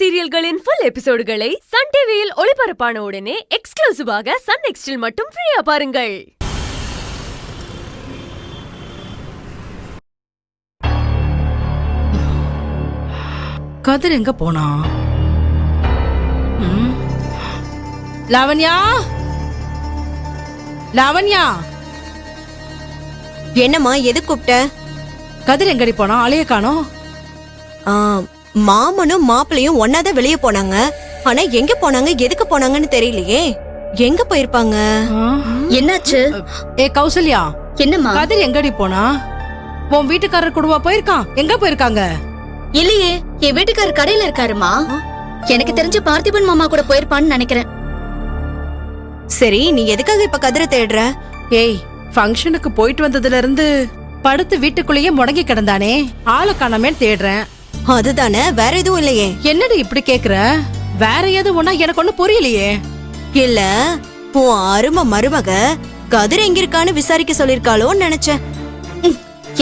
சீரியல்களின் full எபிசோடுகளை Sun டிவியில் ஒளிபரப்பான உடனே எக்ஸ்க்ளூசிவாக சன் நெக்ஸ்டில் மட்டும் ஃப்ரீயா பாருங்கள். கதிர் எங்க போனா? லாவண்யா, லாவண்யா, என்னம்மா எது கூப்பிட்ட? கதிர் எங்கடி போனா? ஆளைய காணோம். மாமனும் மாப்பிளையும் ஒன்னாதான் வெளியே போனாங்க. ஆனா எங்க போனாங்க, எதுக்கு போனாங்கன்னு தெரியலையே. எங்க போயிருப்பாங்க? என்னாச்சு? ஏ கௌசல்யா, என்னம்மா? கதிர் எங்கடி போனா? உன் வீட்டுக்காரர் கூடவா போயிருக்கான்? எங்க போயிருக்காங்க? இல்லையே, என் வீட்டுக்காரர் கடையில இருக்காருமா. எனக்கு தெரிஞ்சு பார்த்திபன் மாமா கூட போயிருப்பான்னு நினைக்கிறேன். சரி, நீ எதுக்காக இப்ப கதிரை தேடுற? ஏய், ஃபங்க்ஷனுக்கு போயிட்டு வந்ததுல இருந்து படுத்து வீட்டுக்குள்ளேயே முடங்கி கிடந்தானே, ஆளை காணாமே தேடுறேன். அதுதானே, வேற எதுவும் இல்லையே. என்னடி இப்படி கேக்குற? வேற எதுவும்னா எனக்கு ஒண்ணு புரியலையே. இல்ல, உன் அருமை மருமக கதிர் எங்க இருக்கான்னு விசாரிக்க சொல்லிருக்காளோன்னு நினைச்சேன்.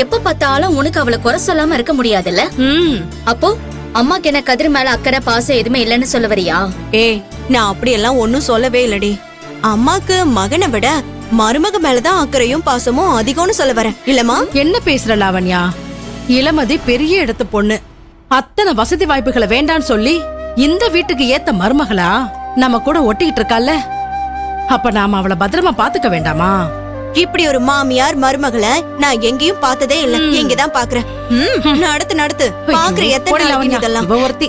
எப்ப பார்த்தாலும் உனக்கு அவளை குறை சொல்லாம இருக்க முடியாதுல்ல? அப்போ அம்மாக்கு என்ன கதிர் மேல அக்கறை பாசம் எதுவுமே இல்லன்னு சொல்ல வரியா? ஏய், நான் அப்படியெல்லாம் ஒன்னும் சொல்லவே இல்லடி. அம்மாக்கு மகனை விட மருமக மேலதான் அக்கறையும் பாசமும் அதிகம்னு சொல்ல வரேன். இல்லம்மா? என்ன பேசுற லாவண்யா? இளமதி பெரிய இடத்து பொண்ணு, அத்தனை வசதி வாய்ப்புகளை வேண்டான்னு சொல்லி இந்த வீட்டுக்கு ஏத்த மருமகளா நம்ம கூட ஒட்டிக்கிட்டு இருக்கால. அப்ப நாம அவளை பத்திரமா பாத்துக்க வேண்டாமா? இப்படி ஒரு மாமியார் மருமகளை நான் எங்கேயும் பார்த்ததே இல்ல. இங்கதான் பாக்குறேன். நடத்து நடத்து, பாக்குற எத்தனை நாளைக்கு இதெல்லாம். ஒருத்தி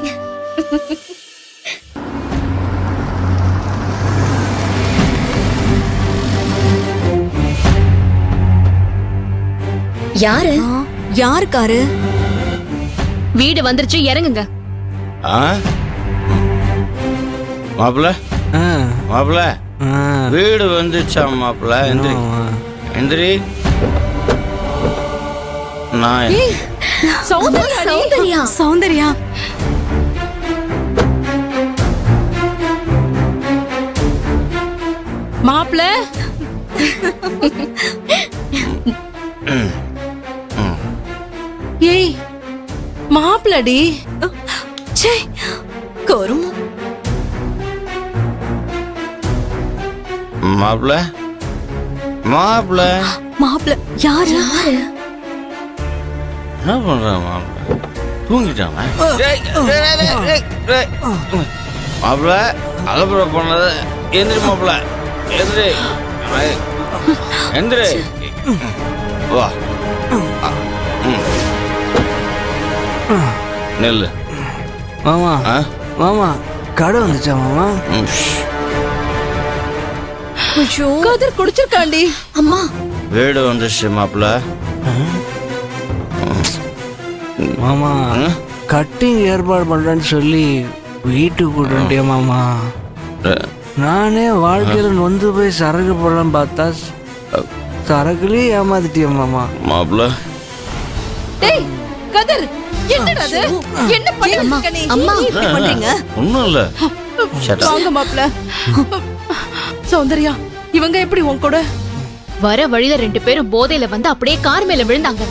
யாரு? யாருக்காரு? வீடு வந்துருச்சு, இறங்குங்க. மாப்பிள்ள, மாப்பிள்ள, வீடு வந்துச்சா மாப்பிள்ள? எந்திரி எந்திரி. நான் சௌந்தர்யா, சௌந்தர்யா, மாப்பிள்ள. ஏய், மாப்பிள்ளடி. கருமம். மாப்பிள்ள, மாப்பிள்ள, மாப்பிள்ள யாரு? என்ன பண்ற மாப்பிள்ள? தூங்கிட்டானா? மாப்பிள்ள, அலப்புற பண்ணது. எந்திரி மாப்பிள்ள, எந்திரி எந்திரி. வா, நெல்லு. மாமா, மாமா, கடை வந்துச்சா மாமா? கதிர் குடிச்சிருக்காண்டி. அம்மா, வீடு வந்துச்சு மாப்பிள்ள. மாமா, கட்டிங் ஏற்பாடு பண்றேன்னு சொல்லி வீட்டுக்கு கூட்டியா மாமா? நானே வாழ்க்கையில நொந்து போய் சரக்கு போடலாம் பார்த்தா சரக்குலயே ஏமாத்திட்டியா மாமா? மாப்பிள்ள, டேய் கதிர், என்னடா அது? என்ன பண்ணிருக்க நீ? அம்மா, பண்றீங்க? ஒண்ணும் இல்ல. வாங்க மாப்பிள்ள. சௌந்தர்யா, இவங்க எப்படி உன் கூட? வர வழியில 2 பேரும் போதையில வந்து அப்படியே கார் மேல விழுந்தாங்க.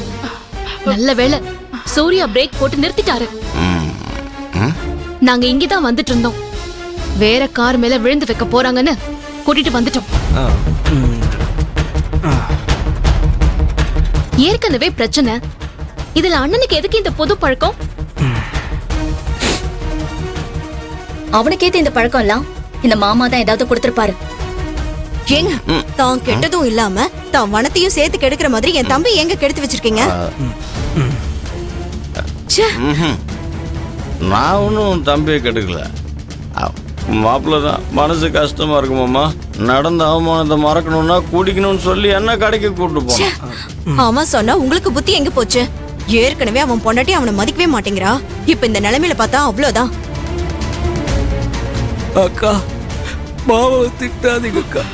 நல்ல வேளை சூர்யா பிரேக் போட்டு நிறுத்திட்டாரு. நாங்க இங்கதான் வந்துட்டு இருந்தோம். வேற கார் மேல விழுந்து வைக்க போறாங்கன்னு கூட்டிட்டு வந்துட்டோம். ஏற்கனவே பிரச்சனை, இதுல அண்ணனுக்கு எதுக்கு இந்த பொது பழக்கம்? அவனுக்கேத்த இந்த பழக்கம் எல்லாம் இந்த மாமா தான் ஏதாவது கொடுத்திருப்பாரு. ஏங்க, தான் கெட்டதும் இல்லாம தான் வனத்தையும் சேர்த்து கெடுக்கிற மாதிரி என் தம்பி எங்க கெடுத்து வச்சிருக்கீங்க? நான் ஒன்னும் தம்பியை கெடுக்கல. மாப்பிள்ள தான் மனசு கஷ்டமா இருக்குமாம்மா. நடந்த அவமானத்தை மறக்கணும்னா குடிக்கணும்னு சொல்லி என்ன கடைக்கு கூப்பிட்டு போனான். அவன் சொன்னா உங்களுக்கு புத்தி எங்க போச்சு? ஏற்கனவே அவன் பொண்டாட்டி அவனை மதிக்கவே மாட்டேங்கிறா. இப்ப இந்த நிலைமையில பார்த்தா அவ்வளவுதான். அக்கா, மாமாவை திட்டாதீங்க அக்கா.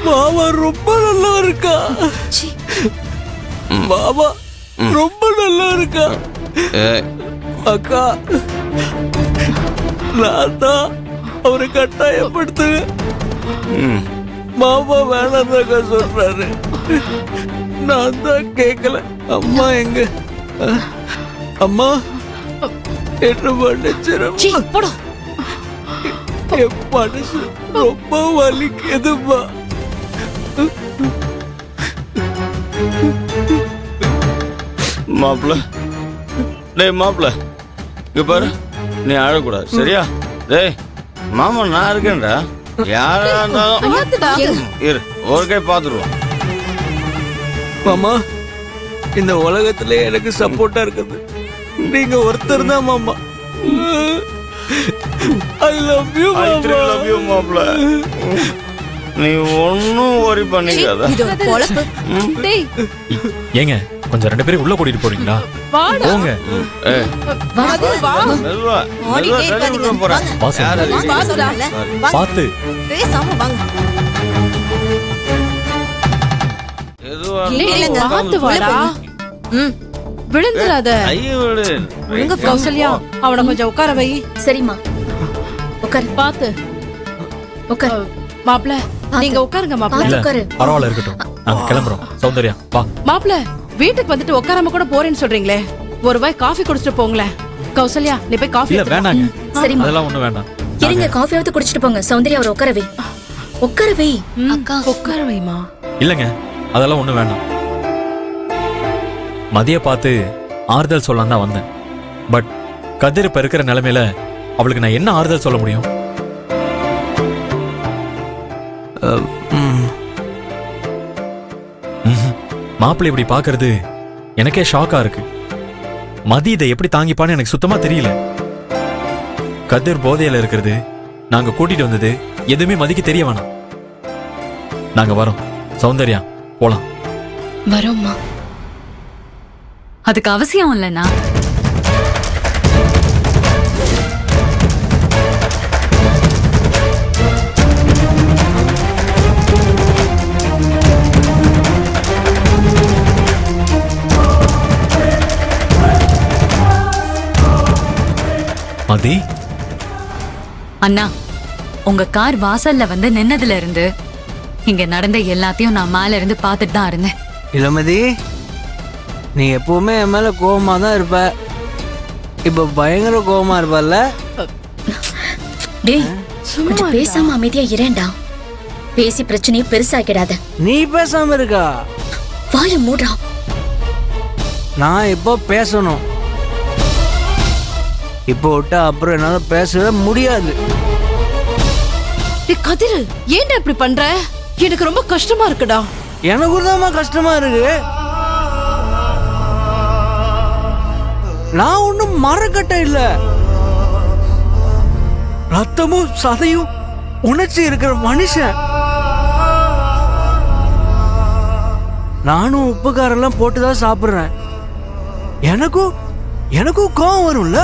மாமா ரொம்ப நல்லா இருக்கா. மாமா ரொம்ப நல்லா இருக்கா. அக்கா, நான் தான் அவரை கட்டாயப்படுத்துவேன். மாமா வேணாம்னாக்கா சொல்றாரு. நான் தான் கேட்கல. அம்மா எங்க? அம்மா, என்ன மன்னிச்சிரும். சீ, போடா. என் மனசு ரொம்ப வலிக்குதுமா. மாப்பிள்ள, டேய் மாப்பிள்ள, இங்க பாரு, நீ அழக்கூடாது சரியா? டேய் மாமா, நான் இருக்கேன்டா. யாரா இருந்தாலும் இரு, ஒரு கை பார்த்துருவோம். மாமா, இந்த உலகத்துல எனக்கு சப்போர்ட்டா இருக்குது நீங்க ஒருத்தர் தான் மாமா. ஐ லவ் யூ மாப்பிள்ள. நீ ஒன்னும் worry பண்ணிக்காத. இது ஒரு பொழப்பு. டேய், ஏங்க கொஞ்சம் 2 பேரும் உள்ள கூட்டிட்டு போறீங்களா? வாடா. போங்க. ஏய், அது வா. மெதுவா, ஓடிட்டே மெதுவா தள்ளி இருக்காதீங்க. விட போறேன். வா சார். யார் அது? வாங்க சொல்றேன்ல. வாங்க. பாத்து. பேசாம வாங்க. எதுவா டேய், இருந்தாலும் பார்த்து உட்கார்ந்து வாடா. ம். விழுந்துராத. கையை விடு. ஒழுங்கா கௌசல்யா, அவனை கொஞ்சம் உட்கார வை. சரிம்மா உட்காரு பாத்து. உட்காரு மாப்ள, நீங்க உட்காருங்க மாப்ள. இல்ல உட்காரு. பரவாயில்ல இருக்கட்டும். நாங்க கிளம்புறோம். சௌந்தர்யா வா. மாப்ள, வீட்டுக்கு வந்துட்டு உட்காராம கூட போறேன்னு சொல்றீங்களே, ஒரு வாய் காஃபி குடிச்சிட்டு போங்களேன். கௌசல்யா, நீ போய் காஃபி இல்ல வேணாங்க. சரிம்மா அதெல்லாம் ஒண்ணும் வேண்டாம். இருங்க, காஃபியாவது குடிச்சிட்டு போங்க. சௌந்தர்யா அவர் உட்கார வை. உட்கார வை. அக்கா உட்கார வைமா. இல்லங்க, அதெல்லாம் ஒண்ணும் வேண்டாம். மதிய பார்த்து ஆறுதல் சொல்லலாம் தான் வந்தேன். பட் கதிர் இப்ப இருக்கிற நிலைமையில அவளுக்கு நான் என்ன ஆறுதல் சொல்ல முடியும்? மாப்பிள்ளை இப்படி பாக்குறது எனக்கே ஷாக்கா இருக்கு. மதி இதை எப்படி தாங்கிப்பான்னு எனக்கு சுத்தமா தெரியல. கதிர் போதையில இருக்கிறது, நாங்க கூட்டிட்டு வந்தது எதுவுமே மதிக்கு தெரிய வேணாம். நாங்க வரோம். சௌந்தர்யா போலாம். வரோம்மா. அதுக்கு அவசியம் இல்லைண்ணா. மதி, அண்ணா, உங்க கார் வாசல்ல வந்து நின்னதுல இருந்து இங்க நடந்த எல்லாத்தையும் நான் மேல இருந்து பார்த்துட்டு தான் இருந்தேன். இளமதி, நீ எப்பவுமே என் மேல கோவமா தான் இருப்ப. இப்ப பயங்கர கோவமா இருப்பல்ல? டேய் கொஞ்சம் பேசாம அமைதியா இரேண்டா. பேசி பிரச்சனையை பெருசாக்கிடாத. நீ பேசாம இருக்கா? வாய மூடா. நான் இப்போ பேசணும். இப்போ விட்டா அப்புறம் என்னால பேசவே முடியாது. டேய் கதிர், ஏன்டா இப்படி பண்ற? எனக்கு ரொம்ப கஷ்டமா இருக்குடா. எனக்கு தான் கஷ்டமா இருக்கு. நான் ஒன்னும் மரக்கட்ட இல்ல. ரத்தமும் சதையும் உணர்ச்சி இருக்கிற மனுஷன். நானும் உப்பு காரெல்லாம் போட்டுதான் சாப்பிடுறேன். எனக்கும் கோவம் வரும்ல.